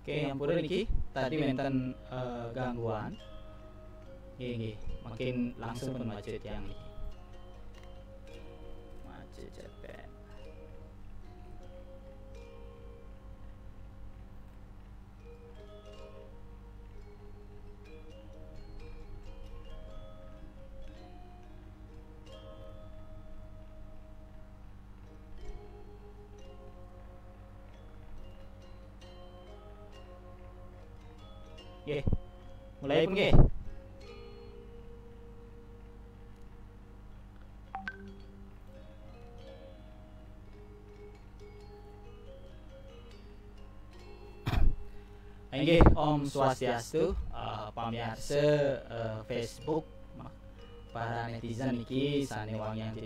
Oke, yang pura niki tadi menten gangguan. Nggih, makin langsung pun macet yang niki. Macet cerpen. Nggih. Mulai pun nggih. Nggih, Om Swastiastu, pamirsa Facebook para netizen niki sane wong yang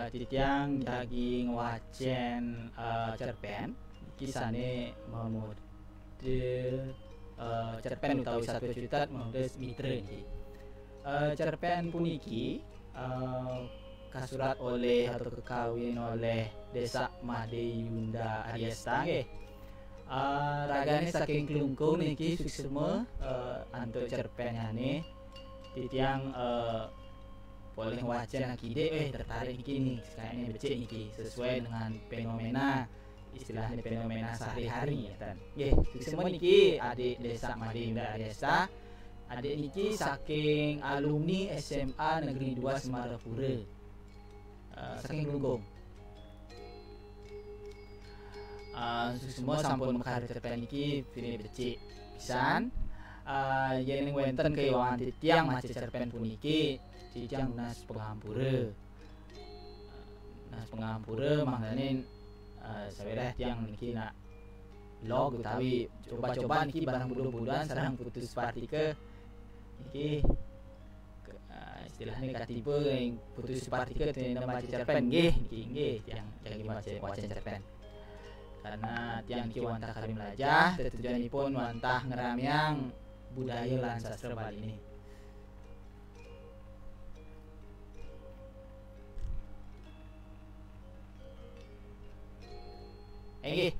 titiang daging wacen cerpen iki sane memode cerpen utawi satu cerita mode mitra niki. Cerpen puniki kasurat oleh atau kekawin oleh Desa Made Yunda Ariesta nggih. Ragane saking klungkung niki suksema antuk cerpenane titiang boleh wacana kide tertarik niki nih kayaknya becik niki sesuai dengan fenomena istilahnya fenomena sehari-hari ya kan. Nggih, suksema niki adik Desa Made Yunda Ariesta. Adik niki saking alumni SMA Negeri 2 Semarapura. Saking klungkung. Semua sampun mekar cerpen niki pini becik pisan. Yen wonten kewangan titiang maca cerpen puniki titiang Nas Pengampura. Nas Pengampura mangane sawereh tiang niki nak log utawi coba-coba niki barang budu-buduan sareng putus partike niki istilahnya katipe yang putus partike tene maca cerpen nggih niki nggih tiang maca cerpen. Karena tiang niki wantah karim lajah tujuanipun wantah ngeramyang budaya lan sastra Bali ini. Nggih,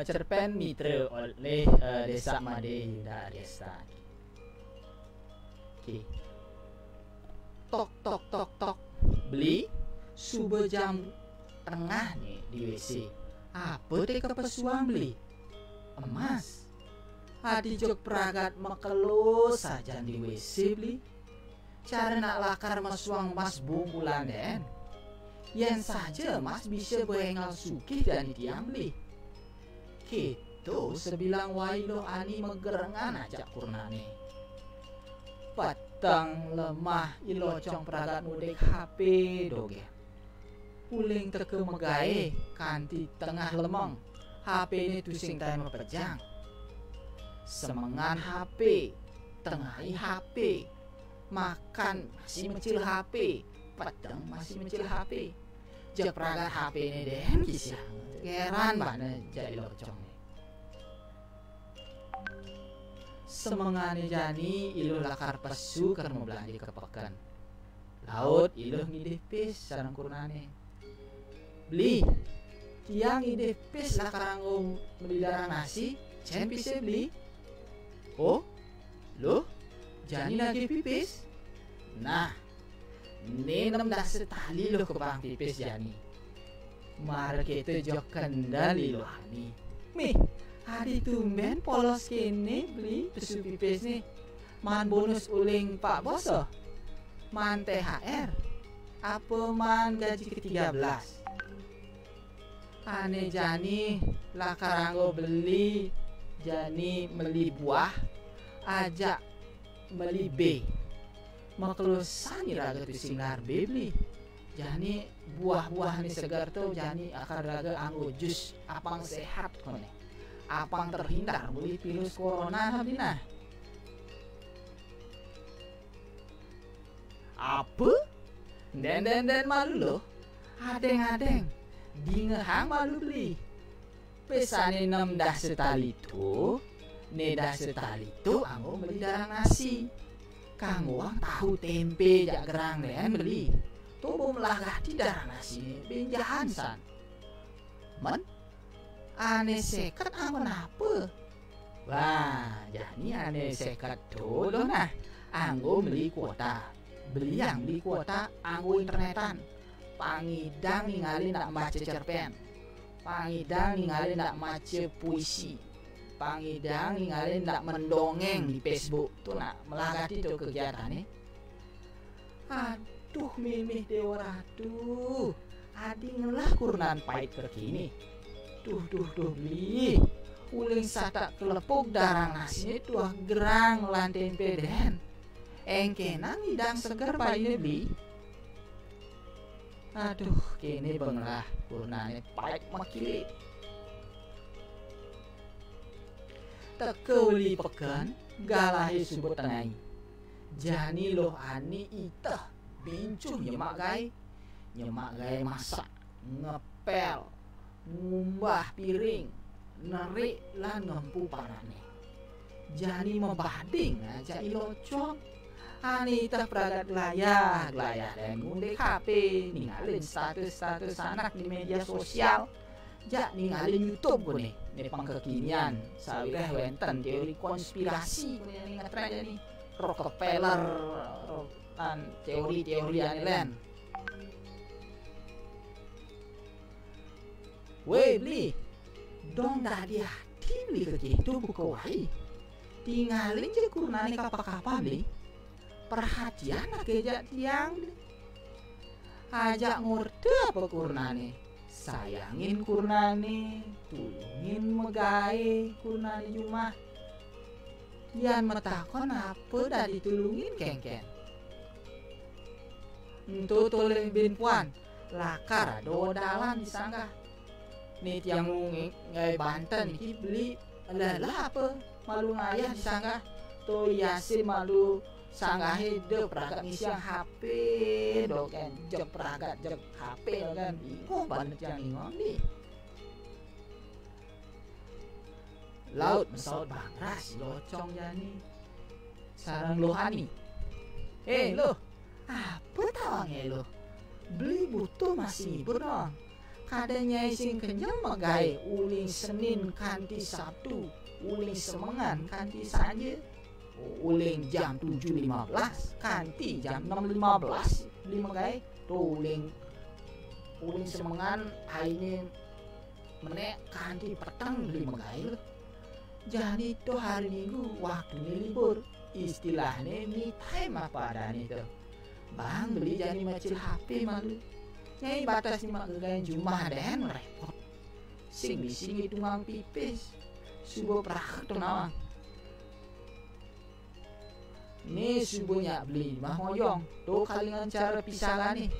cerpen mitra oleh Desa Made Yunda Ariesta. Oke. Tok tok tok tok. Beli subuh jam tengah nih di WC. Apa teh kepesuang beli? Emas. Adi jok peragat mekelus saja di WC beli. Cara nak lakar masuang mas bungkulan den. Yen saja mas bisa berengal sukih dan tiang beli. Gitu sebilang wailo ani megerengan ajak kurnane. Patang lemah ilocong peragat mudek HP doge. Uling teke megae kanti tengah lemong. HP ini tusing tay mepejang. Semengan HP, tengahi HP. Makan masih mencil HP, padang masih mencil HP. Jak peragat HP ini den kisah. Keran mana jadi locong. Semengane jani iluh lakar pesu karena mau belanja kepekan. Laut iluh ngidih pis sareng kurnane. Beli tiang ide pis lah karanggo beli darah nasi cen bisa beli. Oh loh jani lagi pipis. Nah ini 16 setali loh kepang pipis jani. Mari kita jok kendali loh ani. Mih hari tumben polos kene beli pesu pipis nih. Man bonus uling Pak Boso. Man THR. Apa man gaji ke-13. Ane jani lah karanggo beli jani beli buah ajak beli B maklusani raga tu singlar B beli jani buah-buah ni segar tu jani akar raga anggo jus apang sehat kone apang terhindar beli virus corona habina apa den malu loh adeng di ngehang malu beli pesane 6 dah setali tu nedah setali tu anggo beli darah nasi kanggo tahu tempe jak gerang len beli tu bom lagah di darah nasi benjahan san man Ane sekat anggo apa? Wah, jadi ane sekat dulu nah. Anggo beli kuota. Beli kuota anggo internetan. Pangidang ningali nak maca cerpen. Pangidang ningali nak maca puisi. Pangidang ningali nak mendongeng di Facebook. Tuh nak melagati tuh kegiatan nih. Aduh mimih dewa ratu. Adi ngelah kurnan pahit kekini. Duh beli. Uling satak kelepuk darang nasinya tuah gerang lantain peden. Engkenang hidang segar bayi beli. Aduh kini bengelah kurnane pahit makili. Tekeli pekan galahi subut tenai. Jani loh ani itah bincung nyemak gai masak ngepel ngumbah piring nerik lan ngempu panane. Jani membading aja ilocong ani itah peragat layah dan ngunde HP ninggalin status anak di media sosial. Jak ninggalin YouTube gue nih pangkekinian sawireh wenten teori konspirasi nih ngetren aja nih Rockefeller dan teori anilen. Weh beli dong tadi hati beli ke gitu buka wahi tinggalin je kurnane kapal beli perhatian aja tiang beli ajak ngurde apa kurnane sayangin kurnane tulungin megai kurnane cuma yan metakon apa dah ditulungin kengken untuk toleh bin puan lakar do dalan disanggah nih tiang ngai Banten ki beli lelah apa malu ngayah disanggah to Yasin malu sanggahe de peragat ngisi HP do kan jep peragat jep HP kan bingung banget yang ingon nih laut mesaut bangras locong jani sarang lohani lo apa tawange lo beli butuh masih hibur dong kadanya sing kenyang megai uling Senin kanti Sabtu uling Semengan kanti saja uling jam 7.15 kanti jam 6.15 beli megai tuh uling Semengan ini menek kanti petang beli megai lo jadi tuh hari Minggu waktunya libur istilahnya me time apa adanya itu bang beli jadi macil HP malu nyai batas ni mak gegayan jumah dan repot sing bising itu ngang pipis subuh perak tu nawang ni subuhnya beli mah ngoyong tu kalingan cara pisahan ni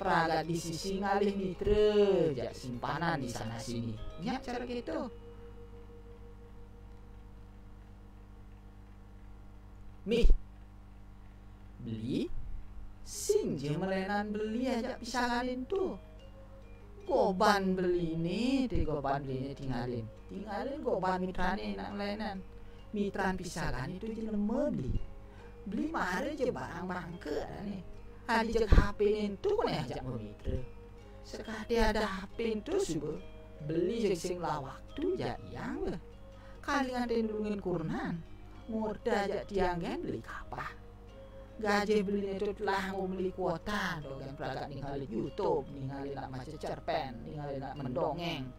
peragat di sisi ngalih mitra jak simpanan di sana sini nyak cara gitu mi beli sing je melenan beli aja pisanganin tuh goban beli nih tinggalin goban mitrane nak melenan mitran pisangan itu je leme beli mare je barang-barang ke nih adi je HP itu kan ajak mitra sekali ada HP itu subuh beli je sing lah waktu jak yang kali ngatain dulungin kurnan ngurda jak tianggen beli kapah gaje beli itu lah mau beli kuota dogan peragat ninggalin YouTube ninggalin nak maca cerpen ninggalin nak mendongeng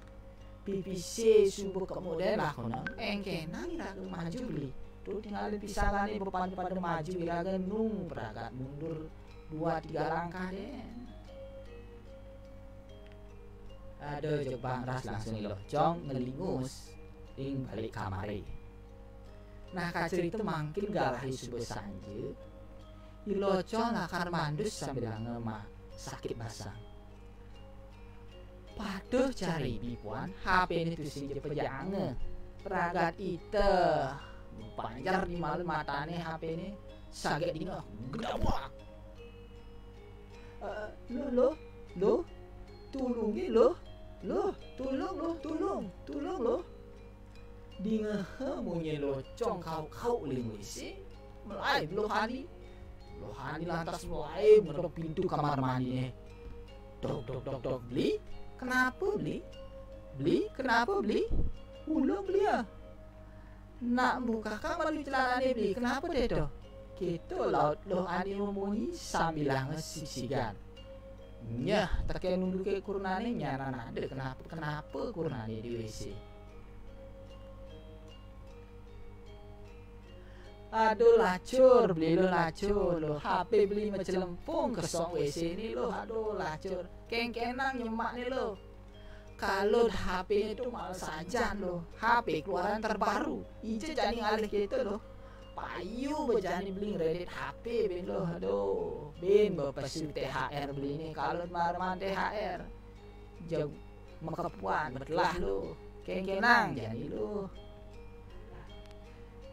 BBC subuh kemudian lah kono engkenang iraga maju beli tuh tinggalin pisangan ini bepan pada maju iraga nung peragat mundur 2-3 langkah deh aduh jebang ras langsung locong ngelingus ing balik kamari nah kacer itu mangkin galahi subuh sanje ilocong lakar mandus sambil ngemah sakit basang. Paduh cari bipuan HP ini tuh sing pejange. Peragat ite panjar di malam matane HP ini sagek dino gedawak. Lo tulungi lo tolong lo dingehe munye locong kau lingwisi mulai Lohani lantas mulai mengetok pintu kamar mandi nih. Dok beli. Kenapa beli? Beli? Kenapa beli? Ulang beli ya. Nak buka kang malu celana ni beli. Kenapa dia tu? Kita laut loh ani membunyi sambil ngesigan. Nyah, tak kaya nundu ke kurnane nyana ada. Kenapa kurnane di WC? Aduh lacur, beli lo lacur lo. HP beli macam lempung kesong WC ni lo. Aduh lacur. Keng-kenang nyemak ni lo. Kalau HP itu malah saja lo. HP keluaran terbaru. Ije jadi ngalih gitu lo. Payu bejani beli Reddit HP bin lo. Aduh, bin bapasu THR beli ni. Kalau marman THR jauh makapuan betlah lo. Keng-kenang jadi lo.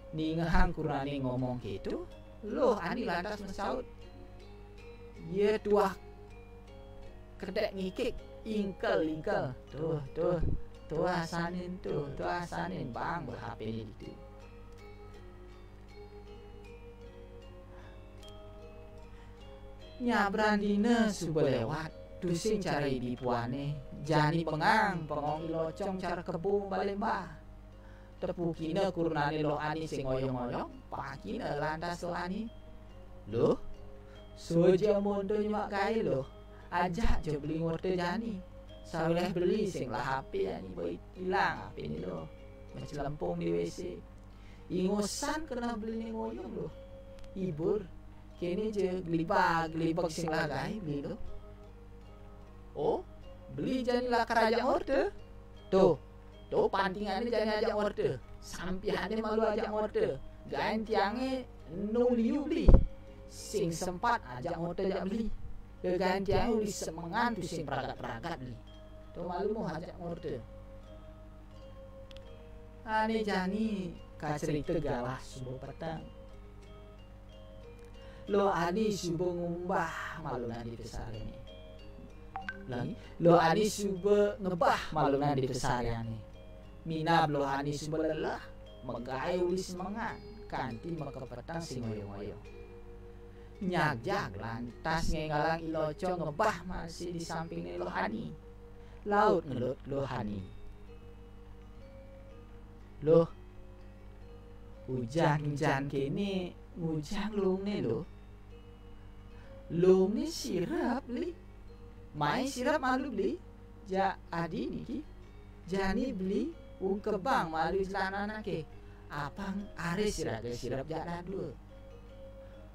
Ni ngehang kurani ngomong gitu. Loh, ani lantas mensaut. Ye tuah kedek ngikik ingkel. Tuh asanin bang ber-HP ni gitu. Nyabran dina suba lewat. Tusing cari di puane. Jani pengong ilocong cara kebung balembah. Tepu kina kurnane lo ani sing ngoyong-ngoyong, pakina lantas lo ani. Loh, soja mondo nyemak kai lo. Ajak je beli ngorte jani. Sawileh beli sing lah HP ani boy hilang HP ni lo. Macam lempung di WC. Ingosan kena beli ngoyong lo. Hibur. Kini je gelibak sing lah kai beli lo. Oh, beli jani lah kerajaan order. Tuh pantingan ni jangan ajak order. Sampian ni malu ajak order. Gantiange no liu beli. Sing sempat ajak order ajak beli. Gantiange uli semengan tu sing peragat-peragat beli. Tuh malu mau ajak order. Ani jani ka cerita galah subuh petang. Lo ani subuh ngumbah malu nang di besar ni. Lagi lo ani subuh ngebah malu nang di besar ni. Mina bloh ani subalelah megai uli semangat kanti maka petang sing ngoyong-ngoyong. Nyajak lantas ngengalang ilocong ngebah masih di samping ni lohani. Laut ngelut lohani. Loh, hujan kini ngujang lung ni lo. Lung ni sirap li. Mai sirap malu beli. Ja adi ni ki. Jani beli kebang malu celana ke. Apang are sirap jalan dulu.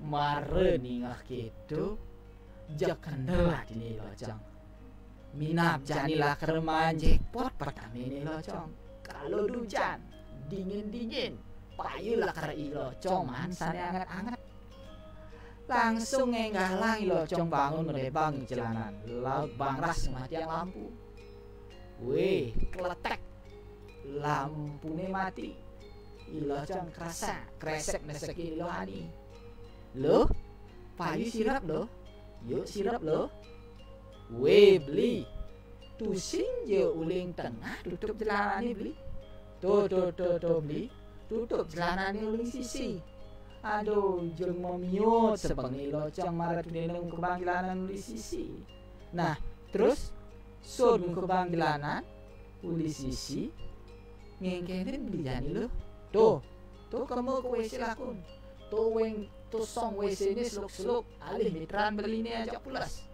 Mare ningah gitu. Jak kendelah dini locong. Minap janilah kereman jackpot pertama ini locong. Kalau hujan dingin payulah kera locong man sana anget-anget. Langsung ngenggalang locong bangun menebang jalanan. Laut bangras matian lampu. Weh, keletek. Lampunya mati. Ilocong kerasa, kresek neseki lohani. Loh, payu sirap loh. Yuk sirap loh. Weh, beli. Tusing je uling tengah tutup jalanan ni beli. Tuh beli. Tutup jalanan ni uling sisi. Aduh, jeng memiut sebengi locong marat neneng kebang jalanan uling sisi. Nah, terus sod kebang jalanan uli sisi ngengkenin beli jani lo. Tuh kamu ke WC lakun. Tuh song WC ini seluk-seluk alih mitran beli ni ajak pulas.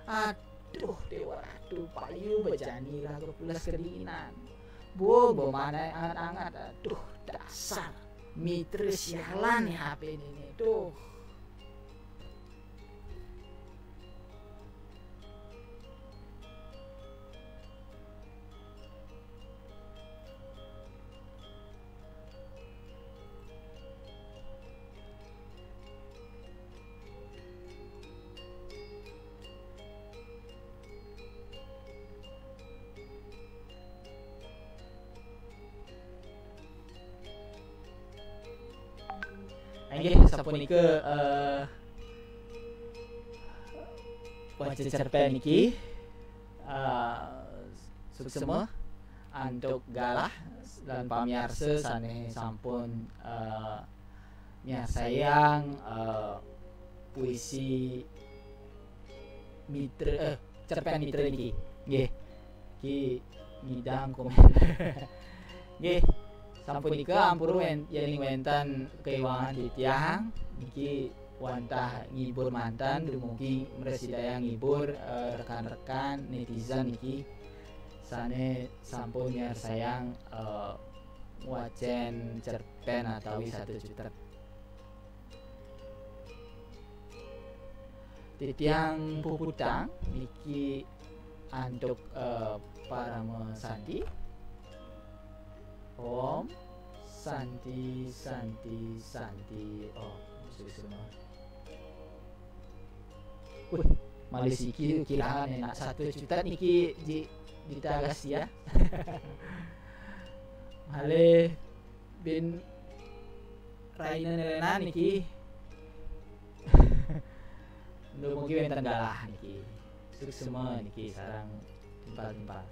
Aduh dewa tuh payu bejani lah ke pulas kedinginan. Bobo mana angat-angat. Aduh dasar mitra sialan nih HP ini tuh. Nggih, sapunika waca cerpen niki suksema untuk galah dan pamirsa saneh sampun sayang puisi mitra cerpen mitra niki. Nggih. Ki ngidang komen. Nggih, sampun ika ampun yen wenten keiwangan titiang niki wantah ngibur mantan dumugi mresidaya ngibur rekan-rekan netizen niki sane sampun nyer sayang wacen cerpen atau satu juta titiang puputang niki untuk para santi Om Santi oh semua. Malisiki kilangan enak 1 juta niki di tagas ya. Male bin Raina niki. Ndu mungkin wenten galah niki. Sukses semua niki sarang timpal-timpal.